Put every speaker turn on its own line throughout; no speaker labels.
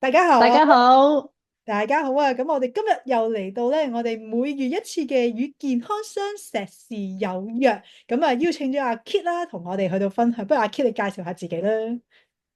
大家
大家
好，
好，
大家好啊！咁我哋今日又嚟到咧，我哋每月一次嘅與健康相碩士有約。咁啊，邀請咗阿 Kit 啦，同我哋去到分享。不如阿 Kit 你介紹下自己啦。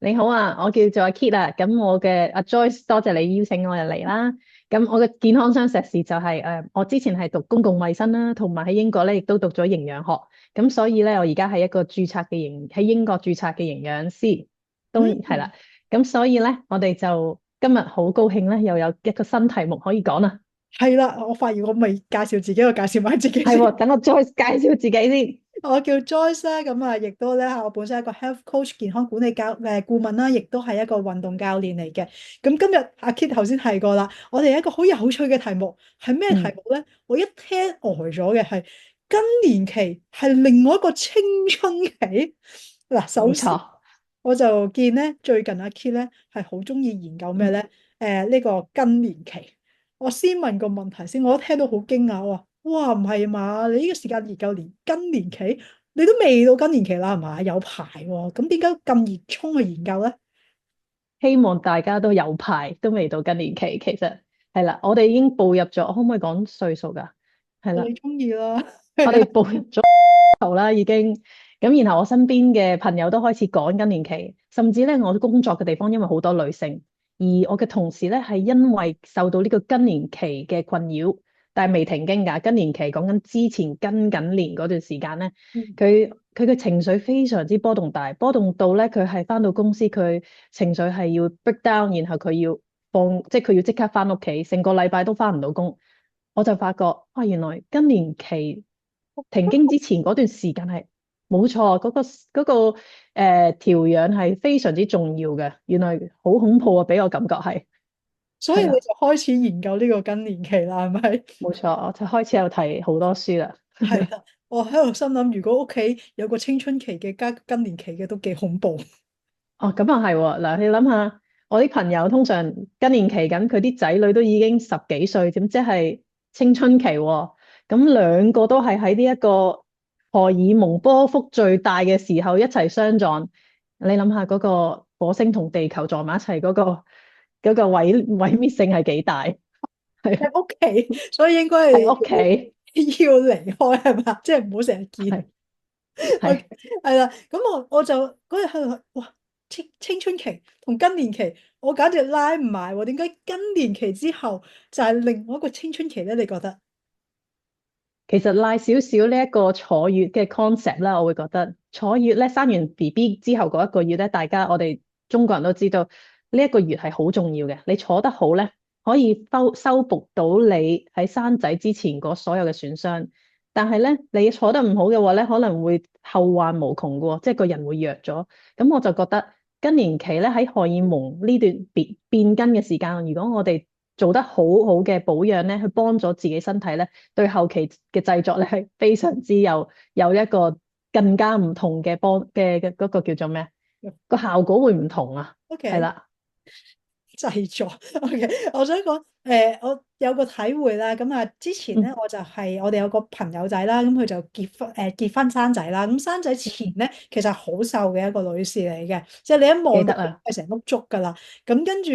你好啊，我叫做阿 Kit 啊，咁我嘅阿 Joyce，多謝你邀請我入嚟啦。咁我嘅健康雙碩士就係我之前係讀公共衛生啦，同埋喺英國咧亦都讀咗營養學，咁所以咧我而家係一個喺英國註冊嘅營養師，當然係
嗯，
啦。咁所以咧我哋就今日好高興咧，又有一個新題目可以講啦。
係啦，我發現我未介紹自己，我介紹埋自己先。
係喎，等我 Joyce 介紹自己先。
我叫 Joyce 啦，咁啊，亦都咧，我本身係一個 health coach 健康管理顧問啦，亦都係一個運動教練嚟嘅。咁今日阿 Kit 頭先提過啦，我哋有一個好有趣嘅題目，係咩題
嗯，
目咧？我一聽呆咗嘅係更年期係另外一個青春期。嗱，首先
冇錯。
我就見咧最近阿 Kit 咧係好中意研究咩咧？呢個更年期。我先問個問題先，我一聽到好驚訝，我話：哇，唔係嘛？你呢個時間研究更年期，你都未到更年期啦，係嘛？有排喎，咁點解咁熱衷去研究咧？
希望大家都有排，都未到更年期。其實係啦，我哋已經步入咗，可唔可以講歲數㗎？係啦，
你中意啦，
我哋步入咗頭啦，已經。咁然後我身邊嘅朋友都開始講更年期，甚至咧我工作嘅地方因為好多女性，而我嘅同事咧係因為受到呢個更年期嘅困擾，但係未停經㗎。更年期講緊之前更緊年嗰段時間咧，
嗯，
佢嘅情緒非常之波動大，波動到咧佢係返到公司佢情緒係要 break down，然後佢要即係佢要即刻返屋企，成個禮拜都返唔到工。我就發覺啊，原來更年期停經之前嗰段時間係冇錯，嗰個調養係非常之重要嘅。原來好恐怖啊，俾我感覺係
所以你
係啊，
就開始研究呢個更年期啦，係咪？
冇錯，我就開始有睇好多書啦。
係啦，我喺度心諗，如果屋企有個青春期嘅加更年期嘅，都幾恐怖。
哦，咁啊係喎，嗱，你諗下，我啲朋友通常更年期緊，佢啲仔女都已經十幾歲，點即係青春期喎？咁兩個都係喺呢一個荷爾蒙波幅最大嘅時候一齊相撞，你諗下嗰個火星同地球撞埋一齊嗰個毀滅性係幾大？係
喺屋企，所以應該係
喺屋企，
要離開係嘛？即係唔好成日見。
係
OK，
係。
係啦，咁我就嗰日喺度，哇，青春期同更年期，我簡直拉唔埋喎。點解更年期之後就係另外一個青春期咧？你覺得？
其實賴少少呢一個坐月嘅 concept 啦，我會覺得坐月咧生完 BB 之後嗰一個月咧，我哋中國人都知道呢一個月係好重要嘅。你坐得好咧，可以修復到你喺生仔之前嗰所有嘅損傷。但係咧，你坐得唔好嘅話咧，可能會後患無窮嘅喎，即係個人會弱咗。咁我就覺得更年期咧喺荷爾蒙呢段變更嘅時間，如果我哋做得好好嘅保養咧，去幫咗自己身體咧，對後期嘅製作咧係非常之有一個更加唔同嘅嗰個叫做咩？個效果會唔同啊，係
OK，
啦，
製作 OK，我想講我有個體會啦。咁啊，之前咧
嗯，
我就係、我哋有個朋友仔啦，咁佢就結婚生仔啦。咁生仔前咧，其實好瘦嘅一個女士嚟嘅，即係你一望到佢
記得啊，
係成碌竹噶啦。咁跟住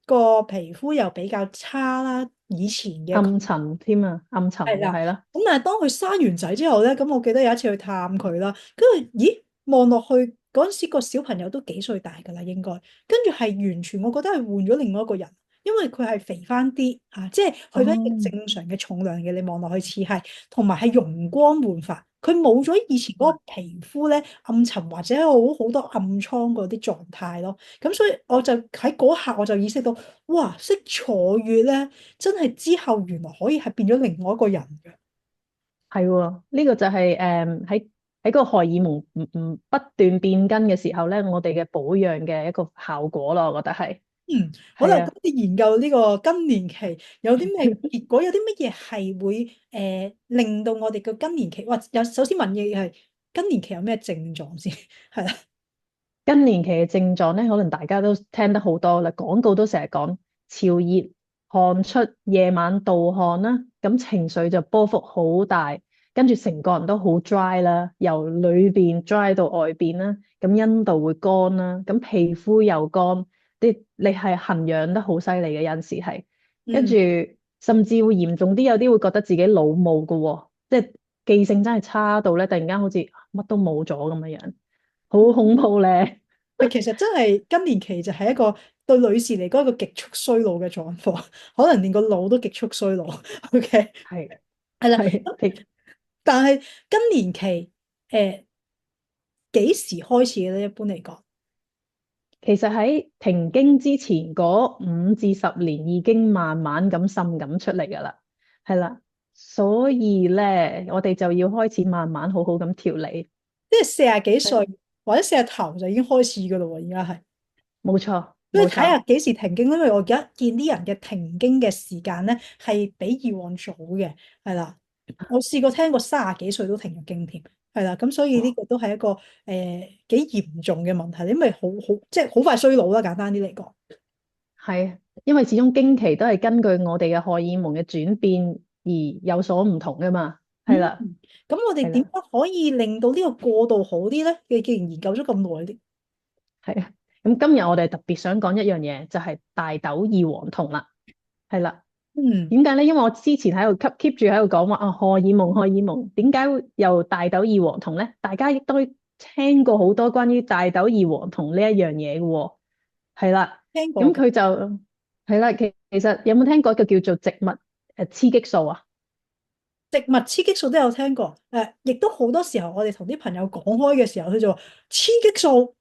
個皮膚又比較差啦，以前嘅佢
暗沉添啊，暗沉
係啦。
嘅係啦，
咁但係當佢生完仔之後咧，咁我記得有一次去探佢啦，跟住咦望落去嗰陣時個小朋友都幾歲大噶啦，應該跟住係完全我覺得係換咗另外一個人，因為佢係肥翻啲嚇，即係去翻一個
哦，
正常嘅重量嘅，你望落去似係，同埋係容光煥發，佢冇咗以前嗰個皮膚咧暗沉或者好多暗瘡嗰啲狀態咯。咁所以我就喺嗰刻我就意識到，哇！識坐月咧，真係之後原來可以係變咗另外一個人嘅。
係喎，呢個就係喺個荷爾蒙唔不斷變更嘅時候咧，我哋嘅保養嘅一個效果咯，我覺得係
嗯，好啦，
係啊。
咁你研究呢個更年期有啲咩結果？有啲乜嘢係會令到我哋嘅更年期？或首先問嘅係更年期有咩症狀先？係啦，
更年期嘅症狀咧，可能大家都聽得好多啦，廣告都成日講潮熱、汗出、夜晚盜汗啦，咁情緒就波幅好大，跟住成個人都好 dry 啦，由裏邊 dry 到外邊啦，咁陰道會乾啦，咁皮膚又乾，你係痕癢得好犀利嘅，有陣時係，跟住
嗯，
甚至會嚴重啲，有啲會覺得自己腦霧嘅喎，即係記性真係差到咧，突然間好似乜都冇咗咁嘅樣，好恐怖咧。
其實真係更年期就係一個對女士嚟講一個極速衰老嘅狀況，可能連個腦都極速衰老。OK，
係
係啦。
係，
但係更年期誒幾時開始嘅咧？一般嚟講，
其實喺停經之前嗰5至10年已經慢慢咁滲緊出嚟噶啦，係啦，所以咧我哋就要開始慢慢好好咁調理。
即係40幾歲
係
或者40頭就已經開始噶啦喎，而家係。
冇錯
所以
冇錯。
睇下幾時停經，因為我而家見啲人嘅停經嘅時間咧係比以往早嘅，係啦。我試過聽過30幾歲都停咗經添，係啦。咁所以呢個都係一個幾嚴重嘅問題，因為即係好快衰老啦，簡單啲嚟講。
係，因為始終經期都係根據我哋嘅荷爾蒙嘅轉變而有所唔同噶嘛。係
嗯，
啦，
咁我哋
係啦，
點樣可以令到呢個過渡好啲咧？既然研究咗咁耐啲，
係啊。咁今日我哋特別想講一樣嘢，就係大豆異黃酮啦。係啦，
嗯
點解咧？因為我之前喺度 keep 住喺度講話啊，荷爾蒙，點解會有大豆異黃酮咧？大家亦都聽過好多關於大豆異黃酮呢一樣嘢嘅喎。係啦，
聽過㗎。
咁佢就係啦。其實有冇聽過一個叫做植物雌激素啊？
植物雌激素都有聽過，亦都好多時候我哋同啲朋友講開嘅時候，佢就話雌激素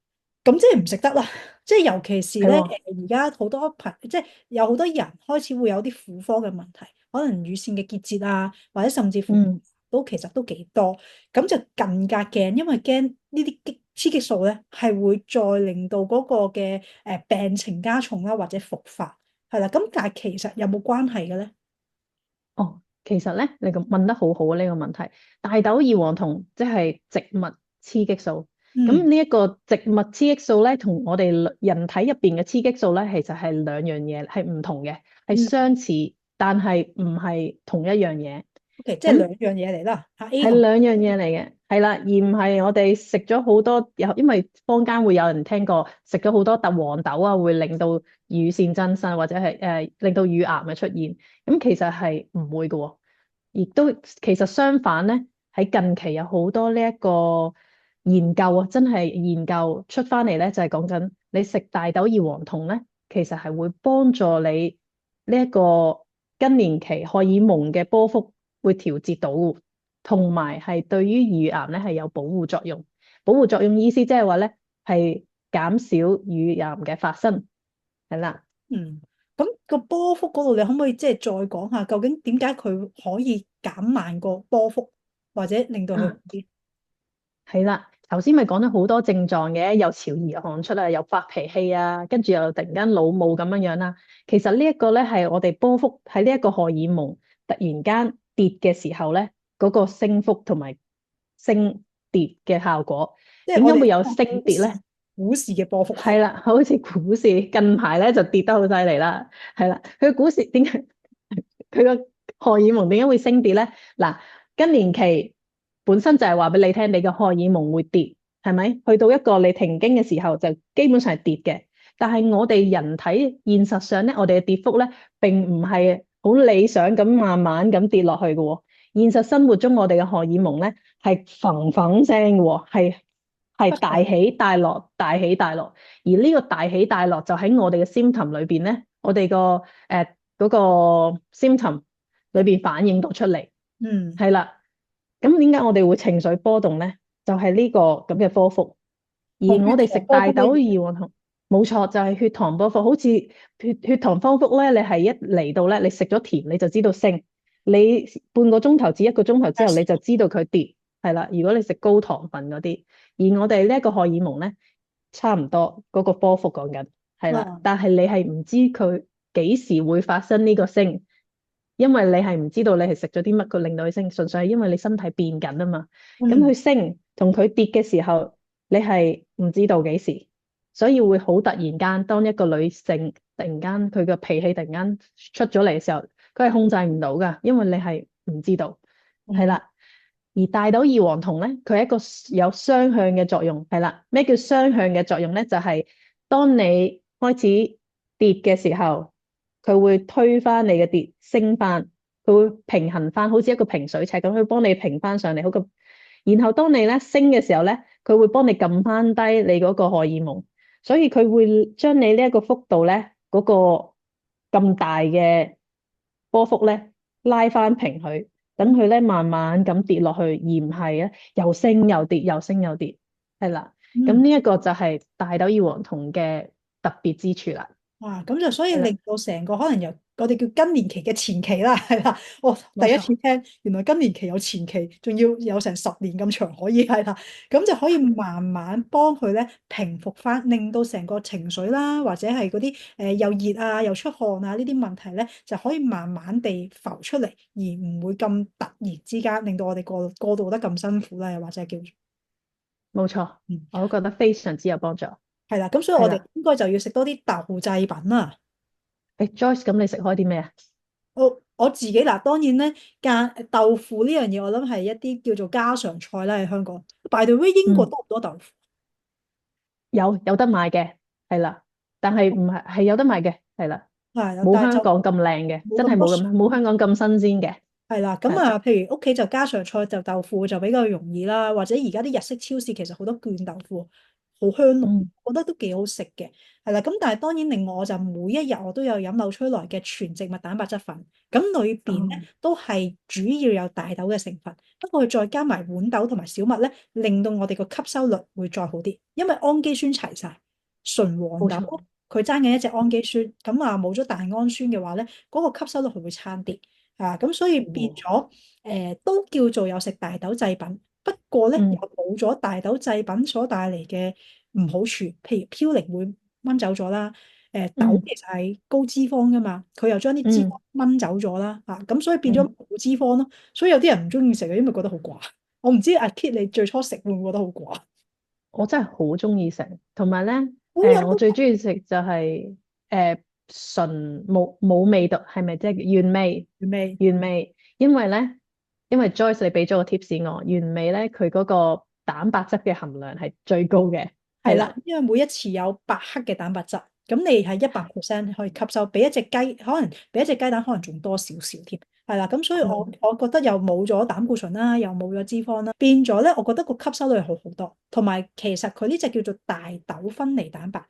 咁即係唔食得啦。即係尤其是咧，
係喎，
而家好多即係有好多人開始會有啲婦科嘅問題，可能乳腺嘅結節啊，或者甚至乎
嗯。
都其實都幾多，咁就更加驚，因為驚呢啲雌激素咧係會再令到嗰個嘅病情加重啦，或者復發，係啦。咁但係其實有冇關係嘅咧？
哦，其實咧，你咁問得好好啊！呢個問題，大豆異黃酮即係植物雌激素。咁
嗯
呢一個植物雌激素咧，同我哋人體入邊嘅雌激素咧，其實係兩樣嘢，係唔同嘅，係
嗯。
相似，但係唔係同一樣嘢。
O.K.，即係兩
咁
樣嘢嚟啦，啊 A
係
同
兩樣嘢嚟嘅，係啦，而唔係我哋食咗好多，因為坊間會有人聽過食咗好多特黃豆啊，會令到乳腺增生或者係令到乳癌嘅出現。咁其實係唔會嘅喎，亦都其實相反咧，喺近期有好多呢一個研究啊，真係研究出翻嚟咧，就係講緊你食大豆異黃酮咧，其實係會幫助你呢一個更年期荷爾蒙嘅波幅會調節到，同埋係對於乳癌咧係有保護作用。保護作用意思即係話咧係減少乳癌嘅發生，係啦。
嗯，咁個波幅嗰度，你可唔可以即係再講下，究竟點解佢可以減慢個波幅，或者令到佢好
啊，
啲？
係啦，頭先咪講咗好多症狀嘅，又潮熱汗出啊，又發脾氣啊，跟住又突然間腦霧咁樣樣啦。其實呢一個咧係我哋波幅喺呢一個荷爾蒙突然間跌嘅時候咧，嗰個升幅同埋升跌嘅效果。
即係我哋
點解會有升
股市
跌咧？
股市嘅波幅。
係啦，好似股市近排咧就跌得好犀利啦。係啦，佢股市點解佢個荷爾蒙點解會升跌咧？嗱，更年期本身就係話俾你聽，你嘅荷爾蒙會跌，係咪？去到一個你停經嘅時候，就基本上係跌嘅。但係我哋人體現實上咧，我哋嘅跌幅咧並唔係好理想咁慢慢咁跌落去嘅喎。現實生活中，我哋嘅荷爾蒙咧係嘭嘭聲嘅喎，係大起大落，大起大落。而呢個大起大落就喺我哋嘅 symptom 裏邊咧，我哋個嗰個 symptom 裏邊反映到出嚟，
嗯，
係啦。咁點解我哋會情緒波動咧？就係呢個咁嘅波幅。而
同血
我哋食
糖波幅
大豆
一樣。
異黃酮，冇錯，就係血糖波幅。好似血糖波幅咧，你係一嚟到咧，你食咗甜你就知道升，你半個鐘頭至1個鐘頭之後你就知道佢跌，係啦。如果你食高糖分嗰啲，而我哋呢一個荷爾蒙咧，差唔多嗰個波幅講緊，係啦。
啊，
但係你係唔知佢幾時會發生呢個升，因為你係唔知道你係食咗啲乜，佢令到佢升，純粹係因為你身體變緊啊嘛。咁佢
嗯
升同佢跌嘅時候，你係唔知道幾時，所以會好突然間。當一個女性突然間佢嘅脾氣突然間出咗嚟嘅時候，佢係控制唔到噶，因為你係唔知道，係
嗯
啦。而大豆異黃酮咧，佢係一個有雙向嘅作用，係啦。咩叫雙向嘅作用咧？就係當你開始跌嘅時候，佢會推翻你嘅跌，升翻，佢會平衡翻，好似一個平水尺咁，佢幫你平翻上嚟，好個。然後當你咧升嘅時候咧，佢會幫你撳翻低你嗰個荷爾蒙，所以佢會將你呢一個幅度咧，嗰個咁大嘅波幅咧拉翻平佢，等佢咧慢慢咁跌落去，而唔係咧又升又跌，又升又跌，係啦。咁
嗯。
呢一個就係大豆異黃酮嘅特別之處啦，
哇，咁就所以
係啦，
令到成個可能由我哋叫更年期嘅前期啦，係啦，我第一次
冇錯，
聽，原來更年期有前期，仲要有成10年咁長，可以係啦，咁就可以慢慢幫佢咧平復翻，令到成個情緒啦，或者係嗰啲又熱啊又出汗啊呢啲問題咧，就可以慢慢地浮出嚟，而唔會咁突然之間令到我哋過渡得咁辛苦啦，又或者叫做
冇錯，
嗯
我都覺得非常之有幫助，
係啦，咁所以我哋
係啦。
應該就要食多啲豆製品啦。
誒，Joyce，咁你食開啲咩啊？
我自己嗱，當然咧，豆腐呢樣嘢，我諗係一啲叫做家常菜啦，喺香港。By the way，英國
嗯，
多唔多豆腐？
有得買嘅，係啦，但係唔係係有得買嘅，係啦，
係啊，但係就
冇香港咁靚嘅，
冇咁多
真係冇香港咁新鮮嘅，
係啦。咁
係啦，
啊，譬如屋企就家常菜就豆腐就比較容易啦，或者而家啲日式超市其實好多絹豆腐，好香濃，
嗯，
我覺得都幾好食嘅。係啦，咁但係當然另外我就每一日我都有飲紐崔萊嘅全植物蛋白質粉，咁裏邊咧
哦，
都係主要有大豆嘅成分，不過佢再加埋豌豆同埋小麥咧，令到我哋個吸收率會再好啲，因為氨基酸齊晒，純黃豆
冇錯，
佢爭緊一隻氨基酸，咁啊冇咗大氨酸嘅話咧，嗰個吸收率佢會差啲。咁所以變
哦
咗都叫做有食大豆製品，不過咧又
嗯
冇咗大豆製品所帶嚟嘅唔好處，譬如嘌呤會掹走咗啦，豆
嗯
其實係高脂肪噶嘛，佢又將啲脂肪
嗯，
掹走咗啦，咁所以變咗
嗯，
冇脂肪咯，所以有啲人唔中意食嘅，因為覺得好寡。我唔知阿 Kit 你最初食會唔會覺得好寡？
我真係好中意食，同埋咧，
好飲都
我最中意食就係純冇味道，係咪即係原味？
味。
原味，因為 Joyce 你俾咗個 tips 我，原味咧佢嗰個蛋白質嘅含量係最高嘅，
係啦，
係啦，
因為每一次有8克嘅蛋白質，咁你係100%可以吸收，比一隻雞可能比一隻雞蛋可能仲多少少添，係啦，咁所以我覺得又冇咗膽固醇啦，又冇咗脂肪啦，變咗咧，我覺得個吸收率好好多，同埋其實佢呢隻叫做大豆分離蛋白，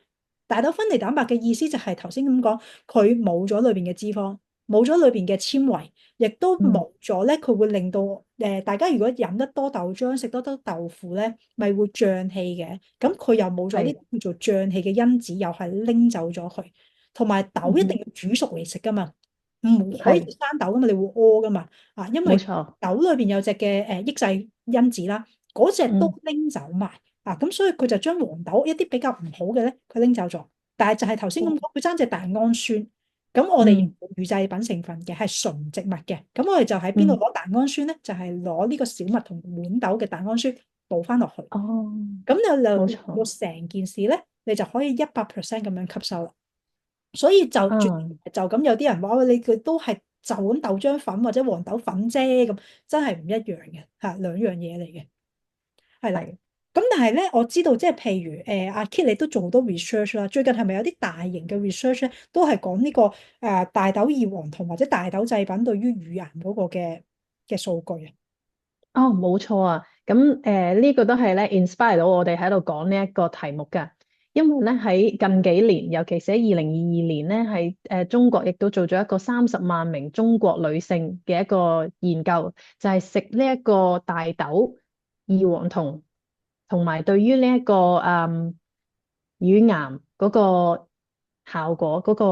大豆分離蛋白嘅意思就係頭先咁講，佢冇咗裏邊嘅脂肪，冇咗裏邊嘅纖維。亦都
嗯，
冇咗咧，佢會令到大家如果飲得多豆漿、食得多豆腐咧，咪會脹氣嘅。咁佢又冇咗啲
係，
叫做脹氣嘅因子，又係拎走咗佢。同埋豆一定
嗯，
要煮熟嚟食噶嘛，唔可以
係，
食生豆噶嘛，你會屙噶嘛。因為
冇錯，
豆裏邊有隻嘅抑制因子啦，嗰隻都
嗯，
拎走埋。咁所以佢就將黃豆一啲比較唔好嘅咧，佢拎走咗。但係就係頭先咁講，佢爭隻大氨酸。咁我哋
嗯
乳製品成分嘅係純植物嘅，咁我哋就喺邊度
嗯，
攞大氨酸咧？就係攞呢個小麥同豌豆嘅大氨酸倒翻落去，
哦，
咁就令到
冇錯，
成件事咧，你就可以100%咁樣吸收啦。所以就絕
啊，
就咁有啲人話喂，你佢都係就咁豆漿粉或者黃豆粉啫，咁真係唔一樣嘅，兩樣嘢嚟嘅。係啦，
係。
咁但係咧，我知道即係譬如阿 Kit 你都做好多 research 啦，最近係咪有啲大型嘅 research 咧，都係講呢個大豆異黃酮或者大豆製品對於乳癌嗰個嘅數據啊？
哦，冇錯啊，咁呢個都係咧 inspire 到我哋喺度講呢一個題目㗎，因為咧喺近幾年，尤其是喺2022年咧，喺中國亦都做咗一個30萬名中國女性嘅一個研究，就係食呢一個大豆異黃酮，同埋對於呢一個乳癌嗰個效果嗰個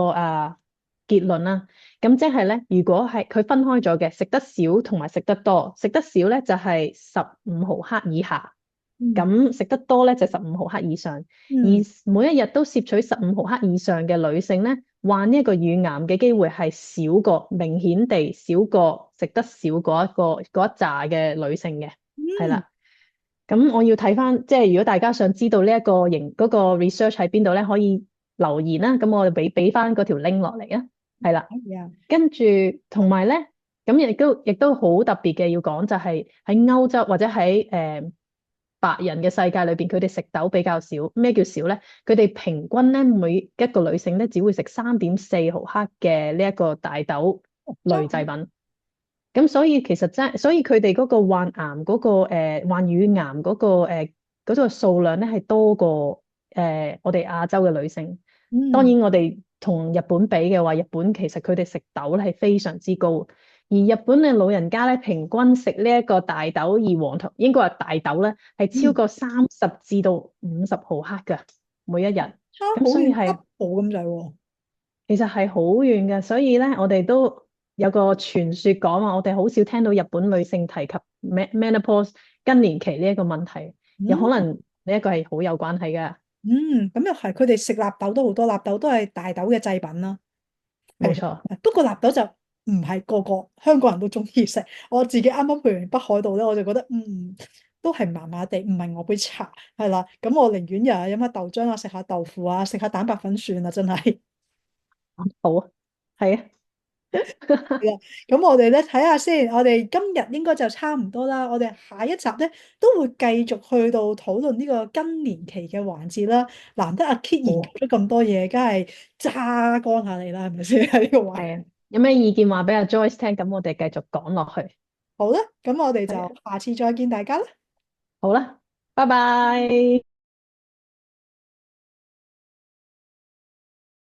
結論啦。咁即係咧，如果係佢分開咗嘅，食得少同埋食得多，食得少咧就係15毫克以下，
嗯
咁食得多咧就15毫克以上。而
嗯
每一日都攝取15毫克以上嘅女性咧，患呢一個乳癌嘅機會係少過，明顯地少過食得少嗰一紮嘅女性嘅，係
嗯，
啦。咁我要睇翻，即係如果大家想知道呢一個嗰個 research 喺邊度咧，可以留言啦。咁我哋俾翻嗰條 link 落嚟啊，係啦。
係啊，
跟住同埋咧，咁亦都好特別嘅要講，就係喺歐洲或者喺白人嘅世界裏邊，佢哋食豆比較少。咩叫少咧？佢哋平均咧每一個女性咧只會食3.4毫克嘅呢一個大豆類製品。咁所以其實所以佢哋嗰個患癌嗰、個患乳癌嗰、個嗰個數量咧係多過我哋亞洲嘅女性。當
嗯
然我哋同日本比嘅話，日本其實佢哋食豆咧係非常之高，而日本嘅老人家咧平均食呢一個大豆，而黃糖應該話大豆咧係超
嗯，
過30至50毫克嘅每一日。
差
咁
好遠
所以係
，double 咁滯喎。
其實係好遠嘅，所以咧，我哋都有個傳說講話，我哋好少聽到日本女性提及 menopause 更年期呢一個問題，有可
嗯
能呢一個係好有關係嘅。
咁又係，佢哋食納豆都好多，納豆都係大豆嘅製品啦。係，
冇錯。
不過納豆就唔係個個香港人都中意食。我自己啱啱去完北海道咧，我就覺得都係麻麻地，唔係我杯茶，係啦。咁我寧願日日飲下豆漿啊，食下豆腐啊，食下蛋白粉算啦，真係。
好啊，係啊。
係啦，咁我哋咧睇下先，我哋今日應該就差唔多啦。我哋下一集咧都會繼續去到討論呢個更年期嘅環節啦。難得阿 Kit 研究
好啊，
咗咁多嘢，梗係揸乾下你啦，係咪先喺呢個位？
係啊。有咩意見話俾阿 Joyce 聽，咁我哋繼續講落去。
好啦，咁我哋就
係啊，
下次再見大家啦。
好啦，拜拜。